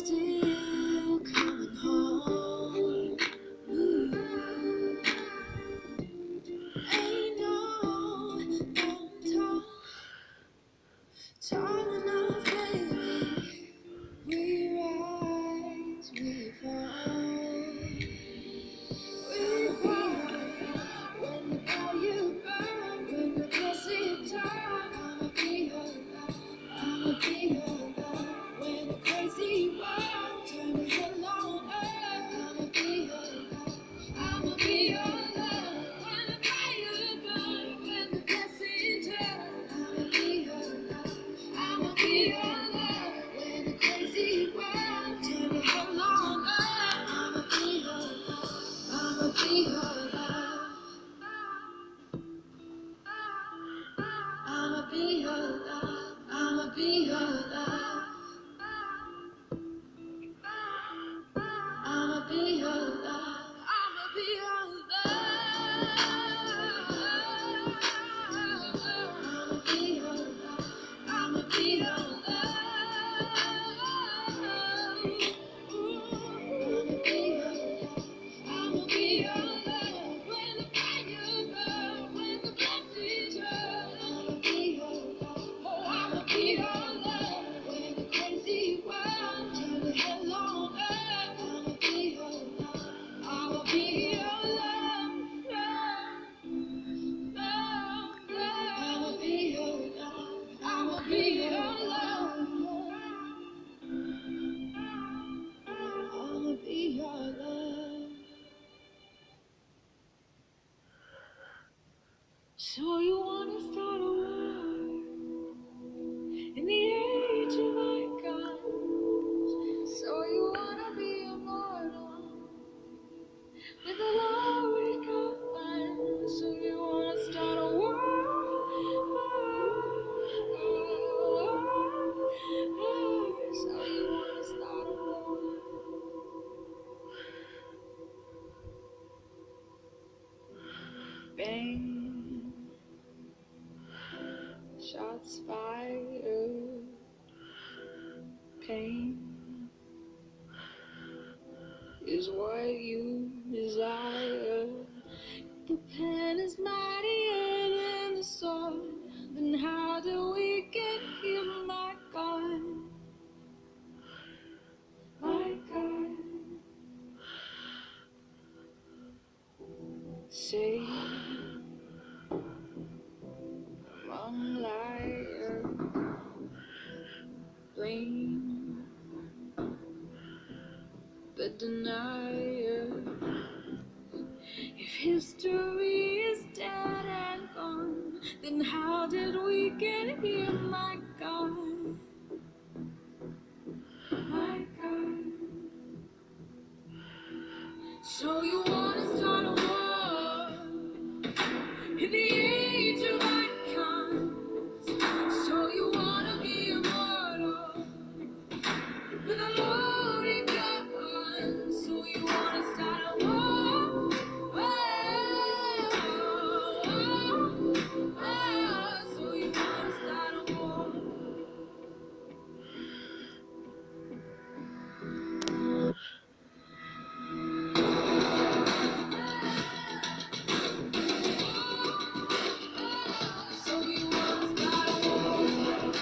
still coming home. Ooh. Ain't no tall enough, baby. We rise, we fall. We fall when the fire burns, when the blessed time. I'ma be your love, I'ma be your love. When the crazy world turns hell on earth, I'ma be your love, I'ma be your love. When the fire burns, when the blessed turn, I'ma be your love, I'ma be your love. When the crazy world turns hell on earth, I'ma be your love, I'ma be your love. I'ma be your love, I'ma be your love. I'ma be your love, I'ma be your love. I'ma be your love, I'ma be your love. I'ma be your love, I'ma be your love. When the fire burns, when the blessings turn, I'ma be your love, oh I'ma be your love. When the crazy world turns to hell on earth, I'ma be your love, I'ma be your love, love, love, love. I'ma be your love, I'ma be your love, I'ma be your love. So you wanna start a war in the age of icons? So you wanna be immortal with a glory combined? So you wanna start a war? So you wanna start a war? Bang, shots fired, pain is what you desire. The pen is mightier than the sword. Then how do we get here, my God? My God. Say, among liars, blame the denier. If history is dead and gone, then how did we get here, my God? My God. So you wanna start a war in the age of icons? So you wanna be immortal with a loaded gun? So you wanna start a war? So you wanna start a war? So you wanna start a war?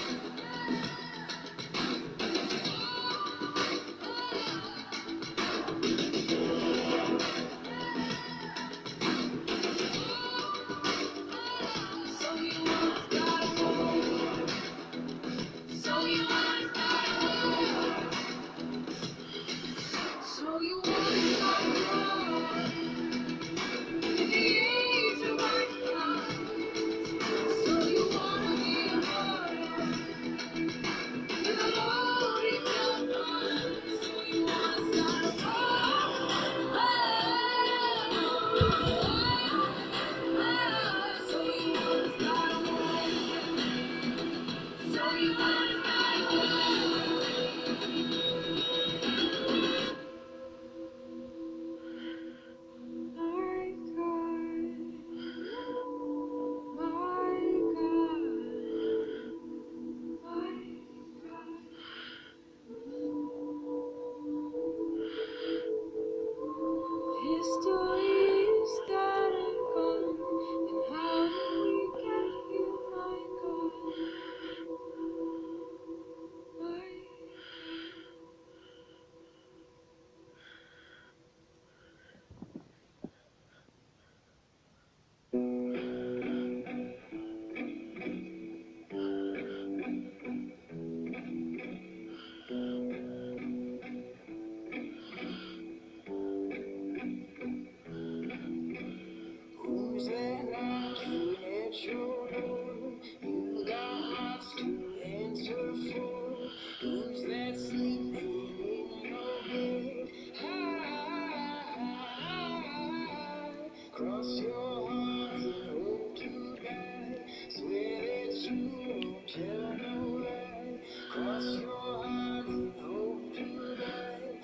Cross your heart and hope to die. Swear that you won't tell no lie. Cross your heart and hope to die.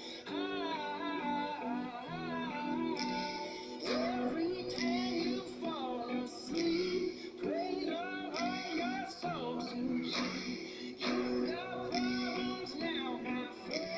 Every time you fall asleep, pray Lord all your souls to sleep. You got problems now, my friend.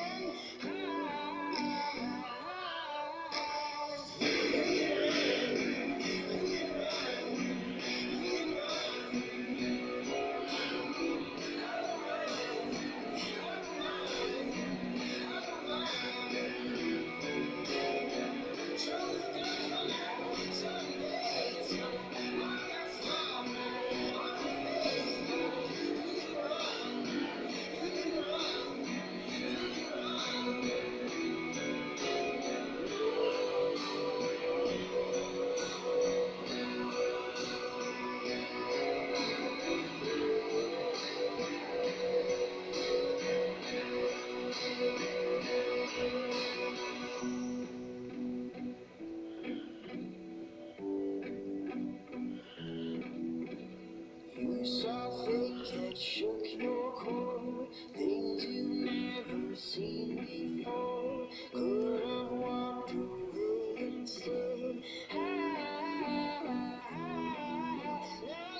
You saw things that shook your core, things you've never seen before. Could have walked away instead. Now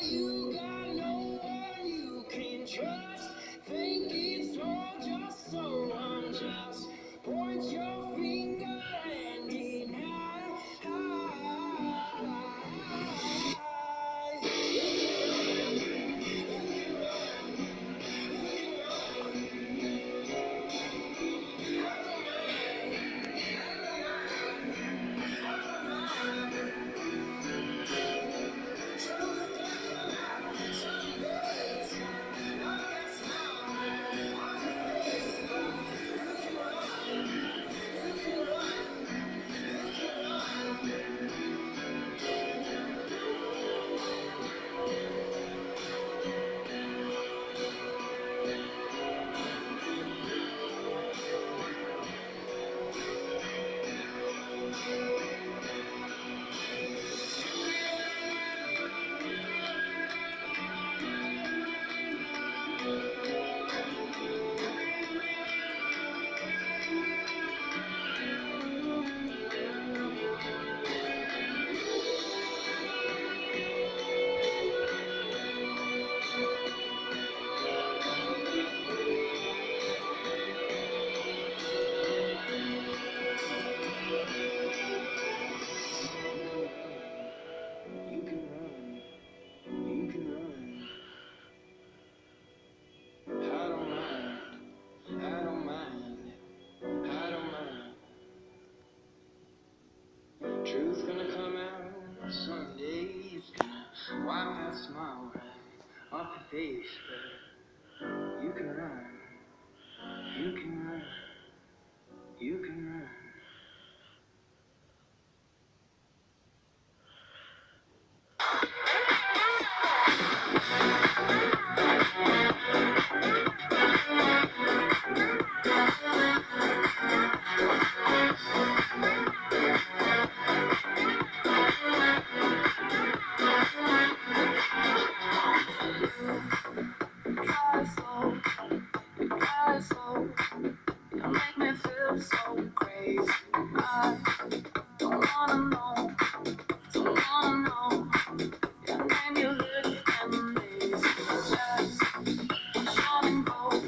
you got no one you can trust. Think it's all just so unjust. Point your finger and deny. You can run, you can run. I don't mind, I don't mind, I don't mind. Truth's gonna come out someday. It's gonna wipe that smile right off your face. But you can run, you can run, you can run. You make me feel so crazy. I don't wanna know, don't wanna know. Your name, you look amazing. Just short and bold,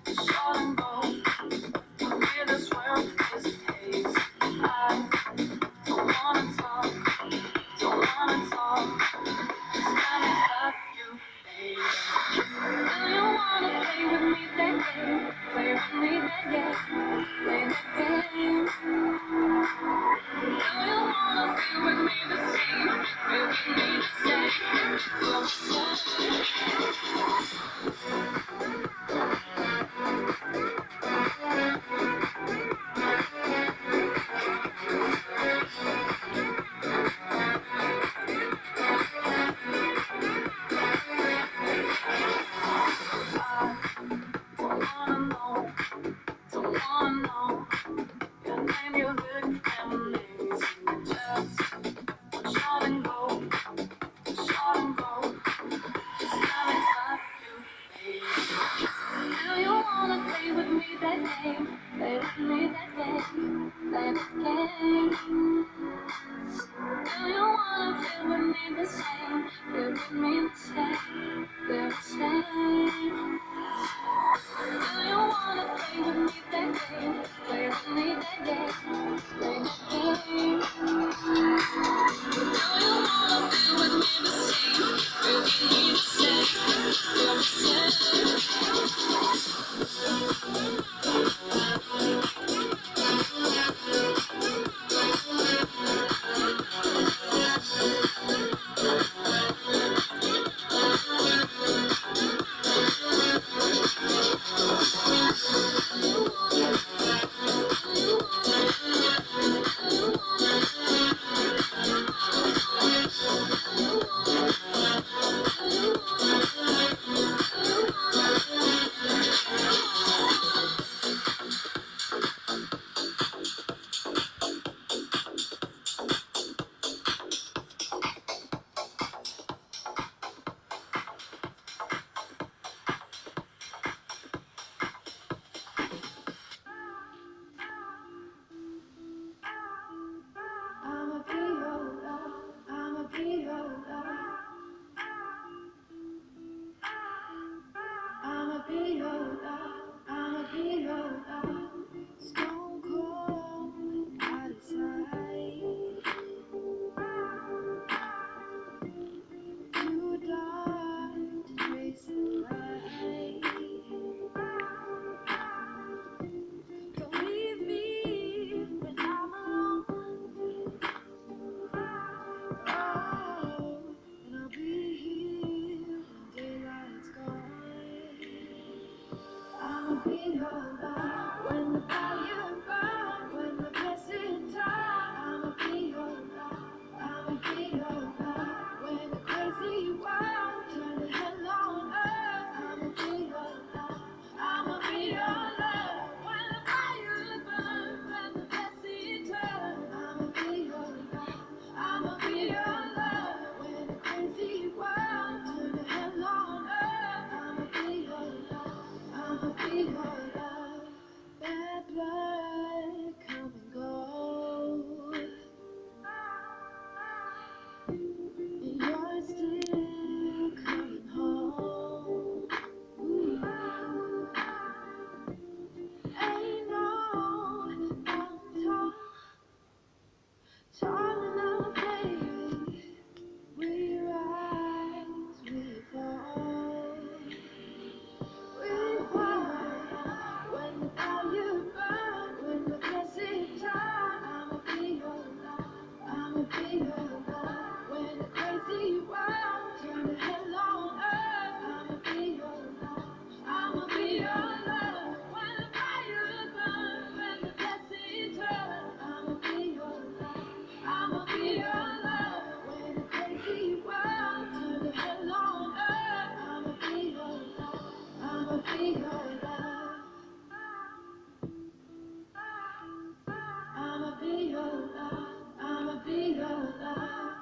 short and bold. For me, this world is a haze. I don't wanna talk, don't wanna talk. Just let me love you, baby. Do you wanna play with me that game? Play with me that game, play that game. Do you wanna be with me the same? Be with me the Don't wanna know. Your name Play with me that game, play the game. Do you wanna feel with me the same? Feel with me the same, feel the same. Do you wanna play with me that game? Play with me that game, play the game. Do you wanna feel with me the same? Feel with me the same, feel the same. I'ma be your love, I'ma be your love. I'ma be your love, I'ma be your love. Stone cold, out of sight. Too dark to trace the light. Don't leave me when I'm alone. Oh, and I'll be here when daylight's gone. I'ma be your love when the fire burns, when the blessing turns. I'ma be your love, I'ma be your love when the crazy world turns to hell on earth. I'ma be your love, I'ma be your love when the fire burns, when the blessing turns. I'ma be your love, I'ma be your love when the crazy world turns to hell on earth. I'ma be your love. I'ma be your love. Bad blood come and go, and you're still coming home. Ooh. Ain't no mountain tall enough, baby. We rise, we fall. When the fire burns, when the blessing turns, I'ma be your love, I'ma be your love. When the crazy world turns to hell on earth, I'ma be your love, I'ma be your love. When the fire burns, when the blessing turns, I'ma be your love, I'ma be your love. When the crazy world turns to hell on earth, I'ma be your love. I'ma be your love. I'ma be your love. I'ma be your love.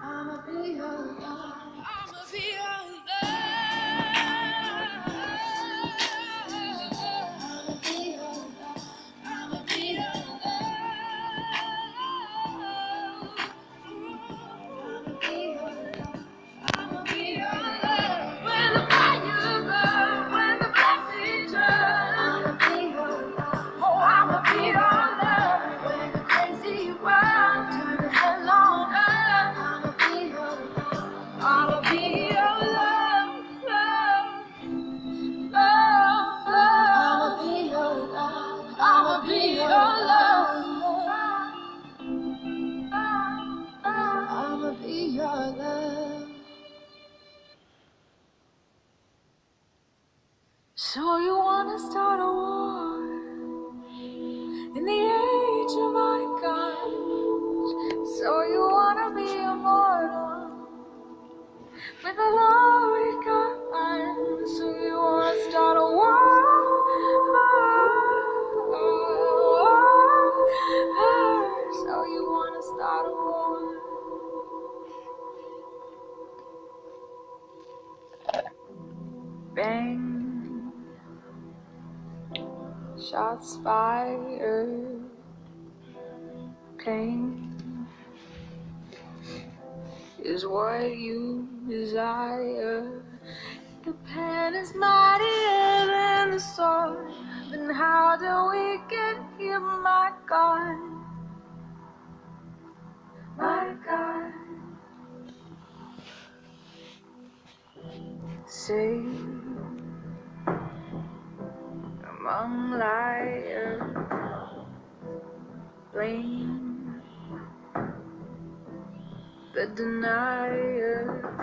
I'ma be your love. I'ma be your love. I'ma be your love. I'ma be your love. I'ma be your love. I'ma be your love. When the fire burns, when the blessing turns, I'ma be your love. Oh, I'ma be your love. When the crazy world turns to hell on earth, I'ma be your love. I'ma be your love, love, love, love. I'ma be your love. I'ma be your love. I'ma be your love. So you wanna start a war in the age of icons? So you wanna be immortal with a loaded gun? So you wanna start a war? So you wanna start a war? Bang, shots fired, pain is what you desire. The pen is mightier than the sword. Then how do we get here, my God? My God, say among liars, blame the denier.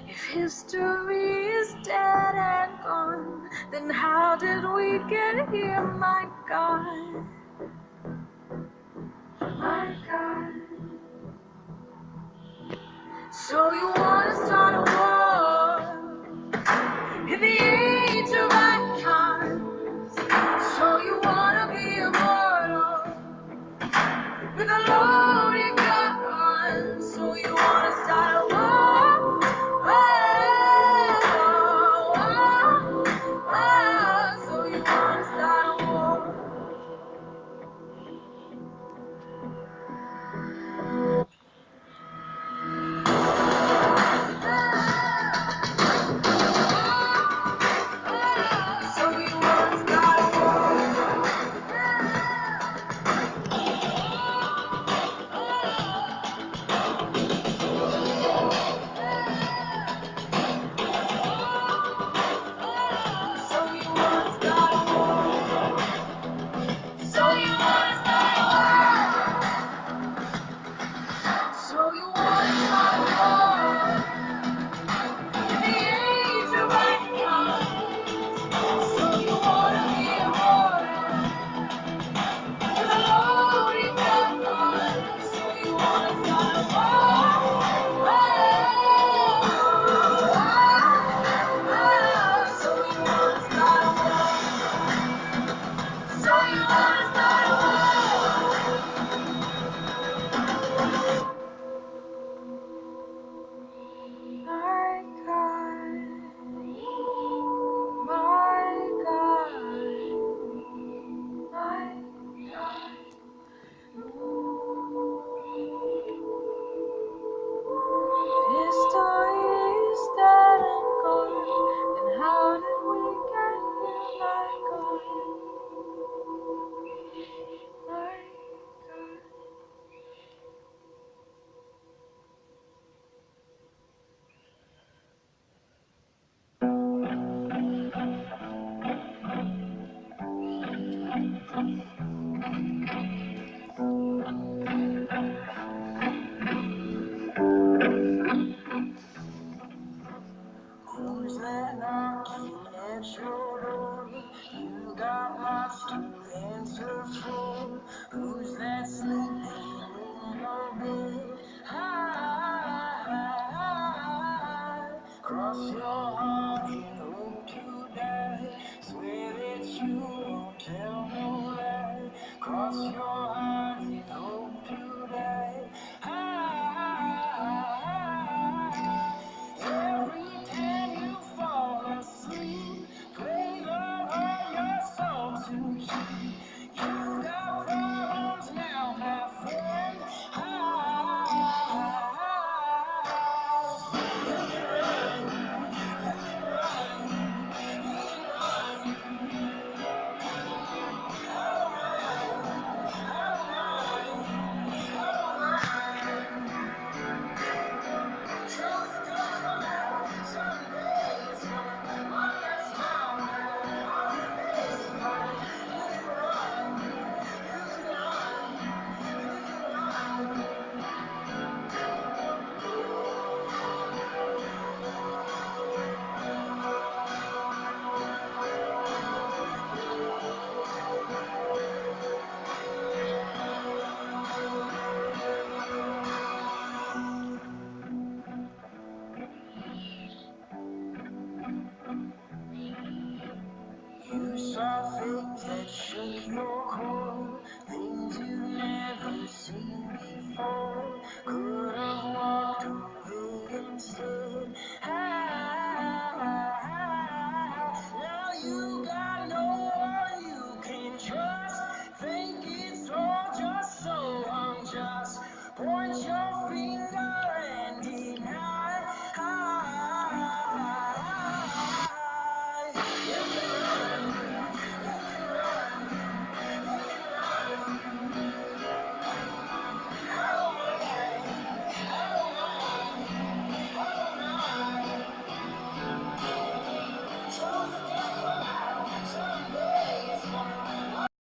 If history is dead and gone, then how did we get here, my God? My God. So you wanna start a war in the age of icons? So you wanna be immortal with a loaded gun? So you wanna start a war? So you wanna start a war? So you wanna start a war? So you wanna start a war? So you wanna start a war? So you wanna start a war in the age of icons? So you wanna be immortal with a loaded gun? So you wanna start a war? So you wanna start a war? So you wanna start a war? My God, my God, my God. History is dead and gone, then how did we get here, my God, my God? Who's that knocking at your door? You got lots to answer for. Who's that sleeping in your bed? Hide, cross your heart and hope to die. Swear that you won't tell no lie. Cross your heart and hope to die. Hide. Every time you fall asleep, play love on your soul to keep. You got problems now, my friend. You saw things that shook your core, things you've never seen before.